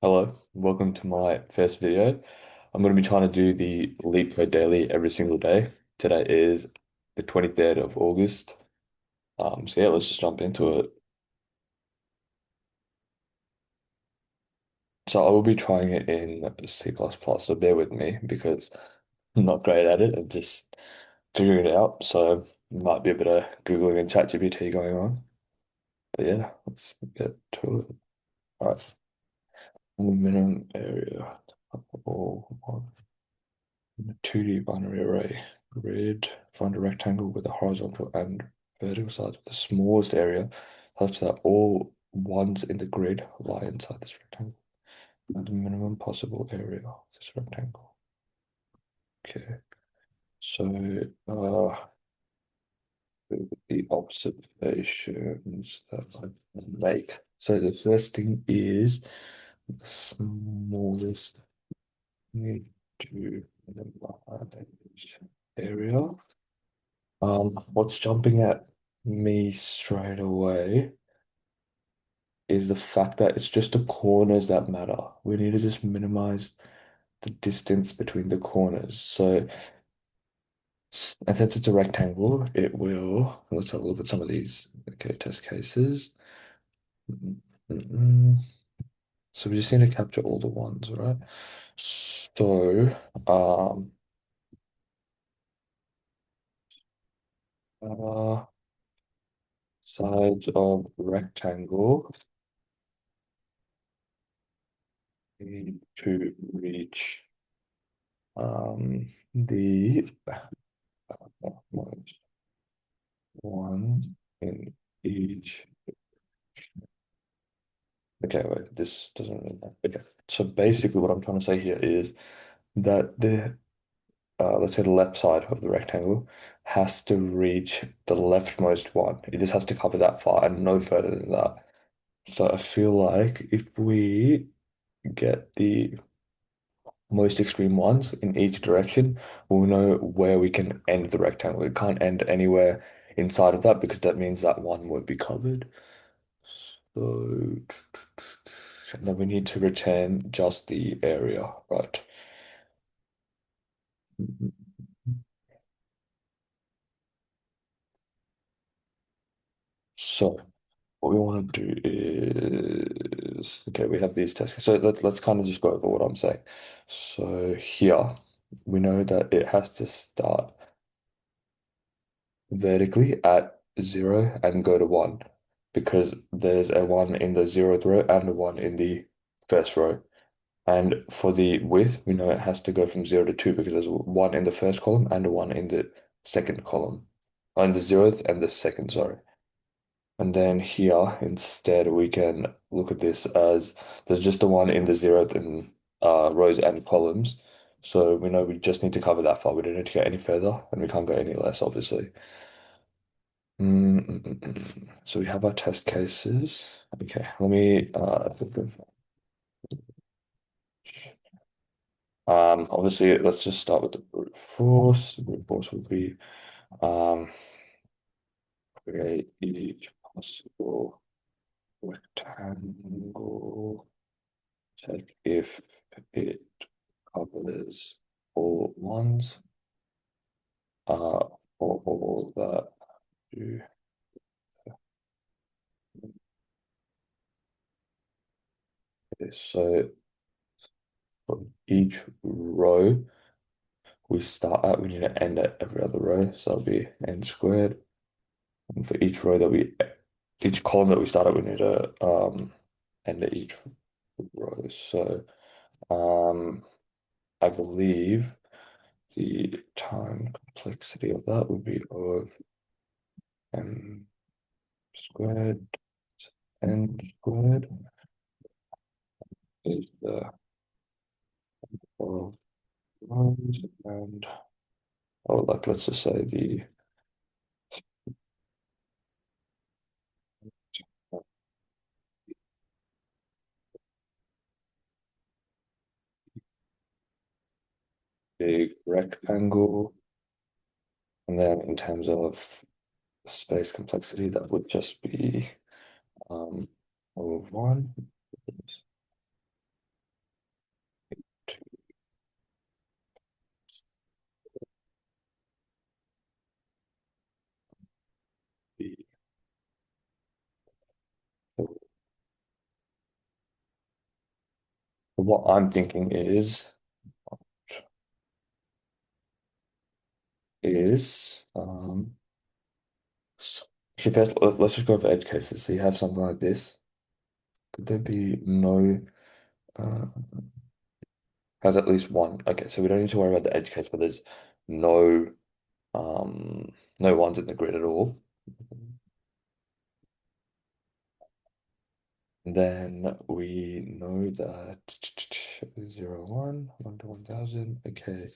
Hello, welcome to my first video. I'm going to be trying to do the Leetcode daily every single day. Today is the 23rd of August. So yeah, let's just jump into it. So I will be trying it in C++, so bear with me because I'm not great at it and just figuring it out. So might be a bit of Googling and ChatGPT going on. But yeah, let's get to it. All right, minimum area. Or 2D binary array. Grid. Find a rectangle with a horizontal and vertical sides with the smallest area such that all ones in the grid lie inside this rectangle. And the minimum possible area of this rectangle. Okay. So the observations that I make. So the first thing is the smallest need to minimize area. What's jumping at me straight away is the fact that it's just the corners that matter. We need to just minimize the distance between the corners. So, and since it's a rectangle, it will, let's have a look at some of these. Okay, test cases. Mm, mm, mm. So we just need to capture all the ones, right? So, um, uh, sides of rectangle need to reach the minus one in each. Okay, wait, this doesn't really matter. Okay. So basically what I'm trying to say here is that the let's say the left side of the rectangle has to reach the leftmost one. It just has to cover that far and no further than that. So I feel like if we get the most extreme ones in each direction, we'll know where we can end the rectangle. It can't end anywhere inside of that because that means that one won't be covered. So and then we need to return just the area, right? So what we want to do is okay, we have these tests. So let's kind of just go over what I'm saying. So here we know that it has to start vertically at zero and go to one because there's a one in the zeroth row and a one in the first row. And for the width, we know it has to go from 0 to 2 because there's one in the first column and a one in the second column. In the zeroth and the second, sorry. And then here, instead, we can look at this as there's just the one in the zeroth and rows and columns. So we know we just need to cover that far. We don't need to get any further, and we can't go any less, obviously. So we have our test cases. Okay, let me think of obviously let's just start with the brute force. The brute force would be um create each possible rectangle, check if it covers all ones, uh or all that do. Okay, so for each row we start at, we need to end at every other row. So that'll be n squared. And for each row that we, each column that we start at, we need to end at each row. So um, I believe the time complexity of that would be O of m squared n squared is the of rows and oh, like let's just say big rectangle, and then in terms of space complexity, that would just be um, O of one what I'm thinking is okay, first let's just go over edge cases. So you have something like this. Could there be no uh has at least one? Okay, so we don't need to worry about the edge case, but there's no um no ones in the grid at all. Then we know that 0, 1, 1 to 1000. Okay,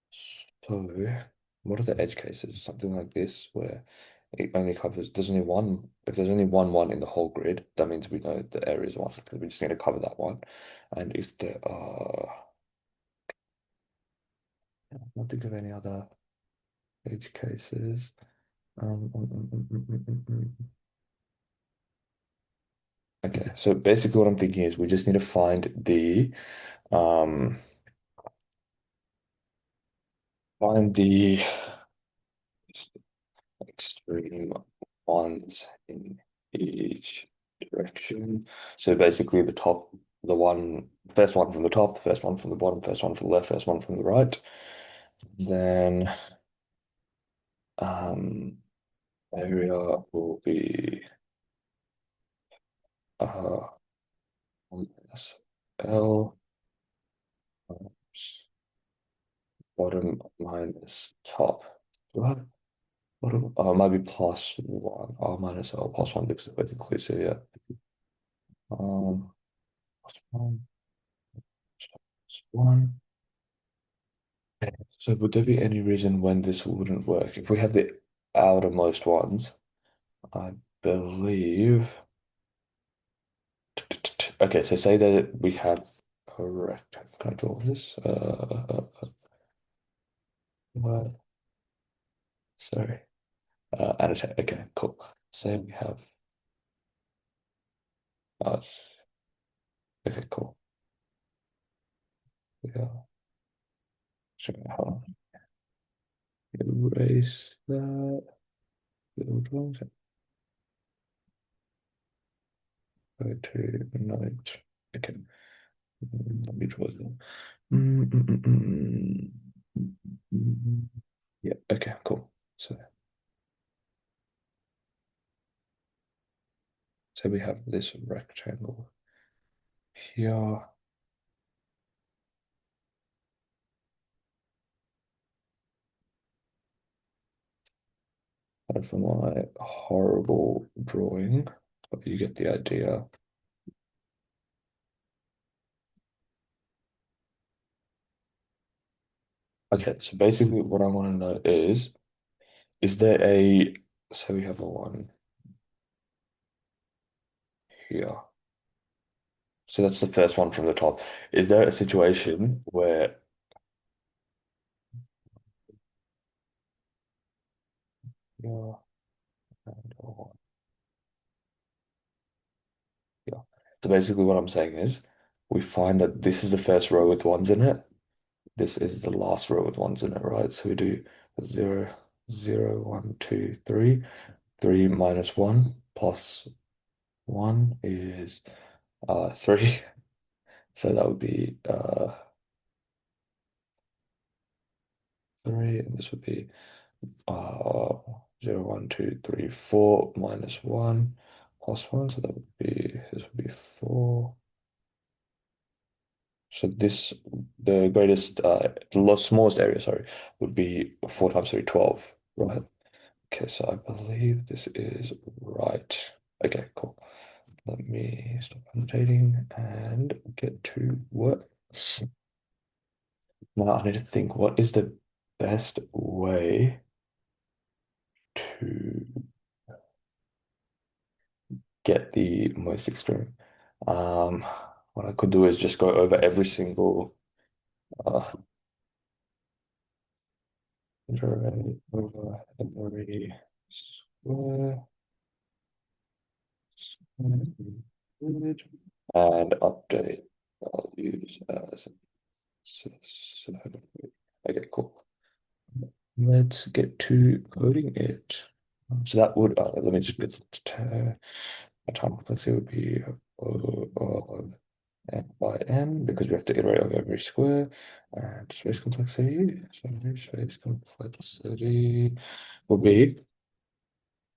so what are the edge cases? Something like this where it only covers, there's only one, if there's only one in the whole grid, that means we know the area is one because we just need to cover that one. And if there are, I can't think of any other edge cases. Okay, so basically what I'm thinking is we just need to um find the extreme ones in each direction. So basically the one, first one from the top, the first one from the bottom, first one from the left, first one from the right. Then um, area will be uh, minus L, bottom minus top. What? Bottom, oh, it might be plus one. Oh, minus L plus one because it's both inclusive, yeah. Plus one, plus one. So would there be any reason when this wouldn't work? If we have the outermost ones, I believe. Okay, so say that we have a rectangle. Can I draw this? What? Sorry. Annotate. Okay, cool. Say we have. Uh, okay, cool. Yeah. Sure. Hold on. Erase that. Little drawings. Go to note. Okay. Let me draw them. Mm, mm, mm, mm, mm. Yeah, okay, cool. So we have this rectangle here. And for my horrible drawing, but you get the idea. Okay, so basically what I want to know is there a, so we have a one here. So that's the first one from the top. Is there a situation where, yeah, and a one, yeah. So basically what I'm saying is we find that this is the first row with ones in it. This is the last row with ones in it, right? So we do 0, 0, 1, 2, 3. 3 minus 1 plus 1 is 3. So that would be 3, and this would be uh, 0, 1, 2, 3, 4 minus 1 plus 1. So that would be, this would be 4. So this, the greatest, smallest area, sorry, would be 4 times 3, 12, right? Okay, so I believe this is right. Okay, cool. Let me stop annotating and get to work. Now I need to think what is the best way to get the most extreme. Um, what I could do is just go over every single uh over every square, image and update values as so. Okay, cool. Let's get to coding it. So that would, let me just get a time complexity would be n by n because we have to iterate over every square. And space complexity, so space complexity will be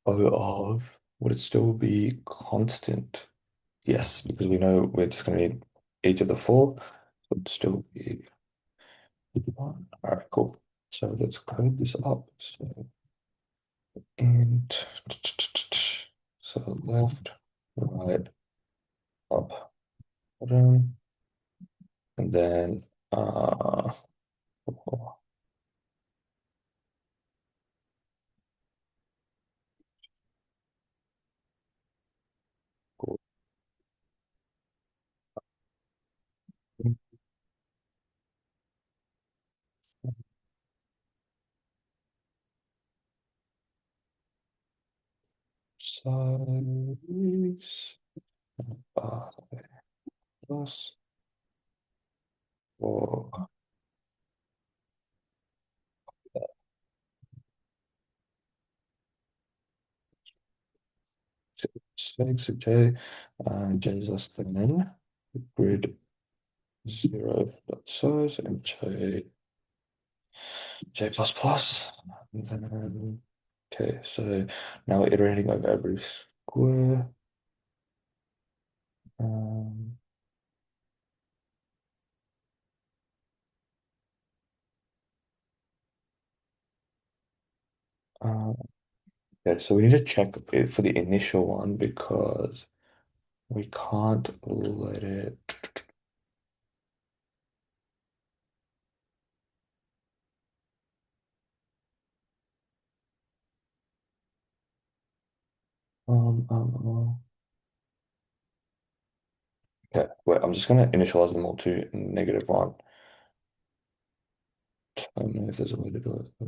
O of, would it still be constant? Yes, because we know we're just going to need each of the four. So it'd still be one. All right, cool. So let's code this up. So int, so left, right, up, bottom, and then four, size, 5 plus 4, six, j, j is less than n, grid 0 dot size, and j plus plus. And then, okay, so now we're iterating over every square. Um, uh, okay, so we need to check it for the initial one because we can't let it. Um, um, um, okay, wait, I'm just gonna initialize them all to -1. I don't know if there's a way to do it.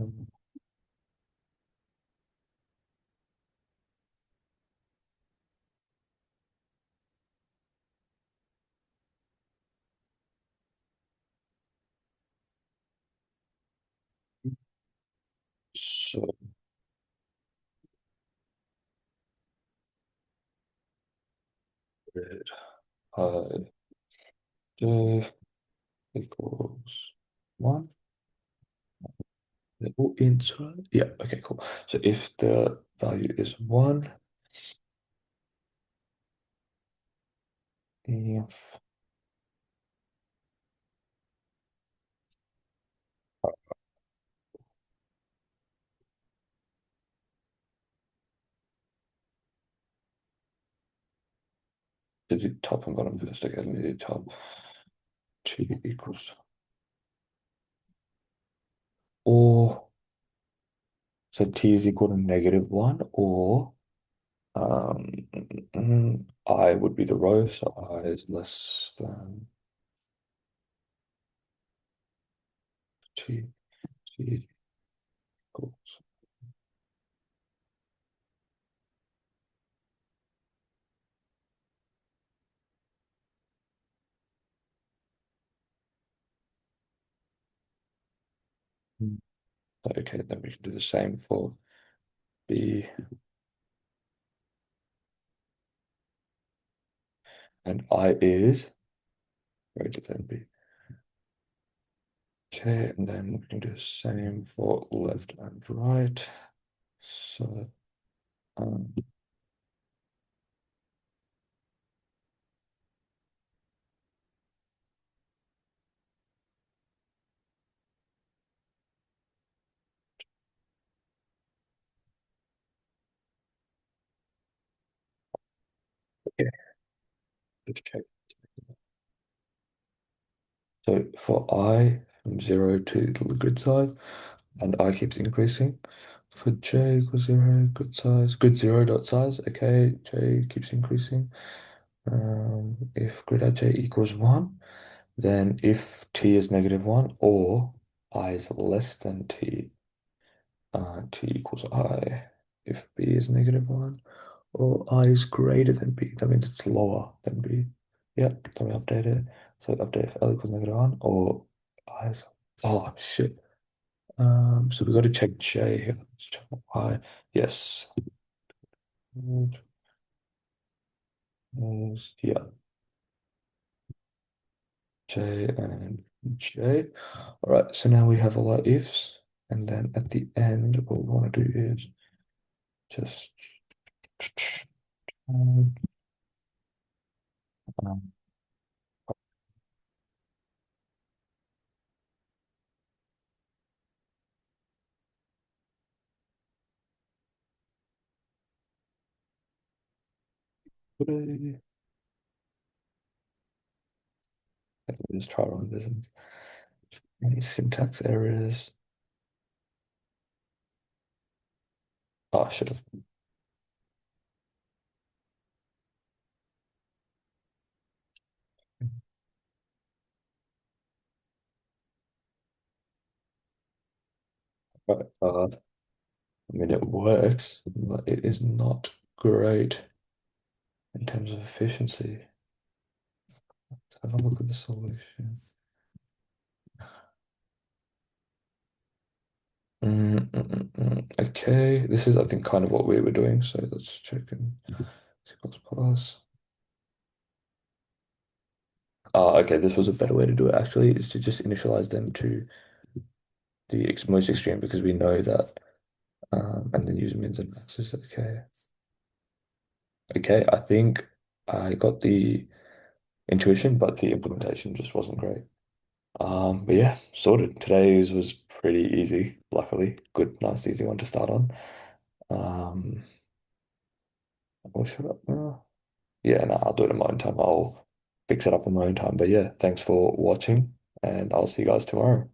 So, grid j equals 1. All inside. Yeah, okay, cool. So if the value is 1, if to do top and bottom first, okay, let me do top t equals, or so t is equal to -1, or I would be the row, so I is less than t, t equals. Mm. Okay, then we can do the same for b, and I is greater than b. Okay, and then we can do the same for left and right. So, um, okay, let's check. So for I from 0 to the grid size, and I keeps increasing. For j equals 0, grid size, grid 0 dot size, okay, j keeps increasing. If grid at j equals 1, then if t is -1 or I is less than t, t equals I. If b is -1 or I is greater than b, that means it's lower than b. Yep, let me update it. So update if L equals -1 or I is, oh shit. So we got to check J here. Let's check Y. Yes. Yeah. J and J. All right, so now we have all our ifs, and then at the end, what we want to do is just um, um, let me just try on this. Any syntax errors? Oh, I should have. Right, I mean, it works, but it is not great in terms of efficiency. Let's have a look at the solution. Okay, this is, I think, kind of what we were doing. So let's check in C++. Okay, this was a better way to do it actually, is to just initialize them to the most extreme because we know that, and then use mins and maxes. Okay. Okay, I think I got the intuition, but the implementation just wasn't great. But yeah, sorted. Today's was pretty easy, luckily. Good, nice, easy one to start on. Um, or should I? Yeah, no, I'll do it in my own time. I'll fix it up in my own time. But yeah, thanks for watching, and I'll see you guys tomorrow.